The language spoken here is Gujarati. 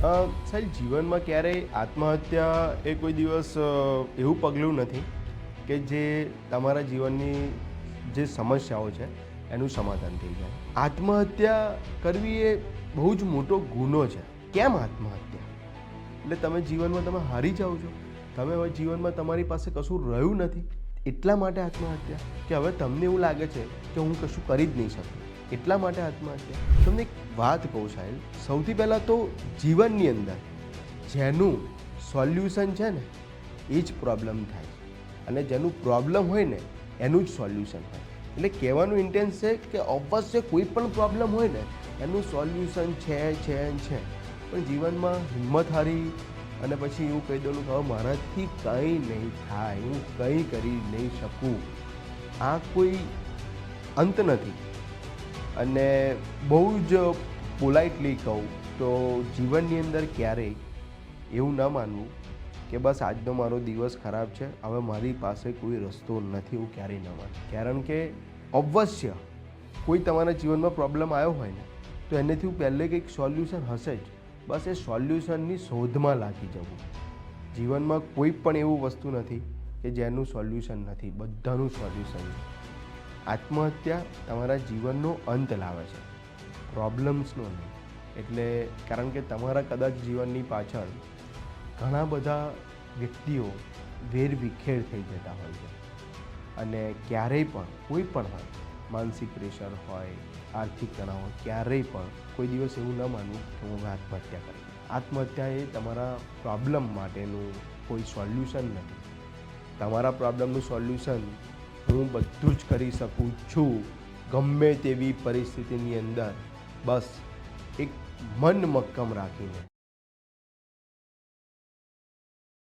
સાહેબ, જીવનમાં ક્યારેય આત્મહત્યા એ કોઈ દિવસ એવું પગલું નથી કે જે તમારા જીવનની જે સમસ્યાઓ છે એનું સમાધાન થઈ જાય. આત્મહત્યા કરવી એ બહુ જ મોટો ગુનો છે. કેમ આત્મહત્યા? એટલે તમે જીવનમાં તમે હારી જાઓ છો, તમે હવે જીવનમાં તમારી પાસે કશું રહ્યું નથી, એટલા માટે આત્મહત્યા? કે હવે તમને એવું લાગે છે કે હું કશું કરી જ નહીં શકું, એટલા માટે આત્મહત્યા? તમને એક વાત કહું સાહેબ, સૌથી પહેલાં તો જીવનની અંદર જેનું સોલ્યુશન છે ને એ જ પ્રોબ્લેમ થાય, અને જેનું પ્રોબ્લેમ હોય ને એનું જ સોલ્યુશન હોય. એટલે કહેવાનું ઇન્ટેન્સ છે કે અવશ્ય કોઈ પણ પ્રોબ્લેમ હોય ને એનું સોલ્યુશન છે છે છે, પણ જીવનમાં હિંમત હારી અને પછી એવું કહી દઉં કે હવે મારાથી કંઈ નહીં થાય, હું કંઈ કરી નહીં શકું, આ કોઈ અંત નથી. અને બહુ જ પોલાઇટલી કહું તો જીવનની અંદર ક્યારેય એવું ન માનવું કે બસ આજનો મારો દિવસ ખરાબ છે, હવે મારી પાસે કોઈ રસ્તો નથી, એવું ક્યારેય ન માનવું. કારણ કે અવશ્ય કોઈ તમારા જીવનમાં પ્રોબ્લેમ આવ્યો હોય ને તો એનેથી પહેલે કંઈક સોલ્યુશન હશે જ. બસ એ સોલ્યુશનની શોધમાં લાગી જવું. જીવનમાં કોઈ પણ એવું વસ્તુ નથી કે જેનું સોલ્યુશન નથી, બધાનું સોલ્યુશન છે. આત્મહત્યા તમારા જીવનનો અંત લાવે છે, પ્રોબ્લેમ્સનો નહીં. એટલે કારણ કે તમારા કદાચ જીવનની પાછળ ઘણા બધા વ્યક્તિઓ વેરવિખેર થઈ જતા હોય છે, અને ક્યારેય પણ કોઈ પણ હોય, માનસિક પ્રેશર હોય, આર્થિક તણાવ હોય, ક્યારેય પણ કોઈ દિવસ એવું ન માનવું કે હું આત્મહત્યા કરી. આત્મહત્યા એ તમારા પ્રોબ્લેમ માટેનું કોઈ સોલ્યુશન નથી. તમારા પ્રોબ્લેમનું સોલ્યુશન હું બધું જ કરી શકું છું ગમે તેવી પરિસ્થિતિની અંદર, બસ એક મન મક્કમ રાખીને.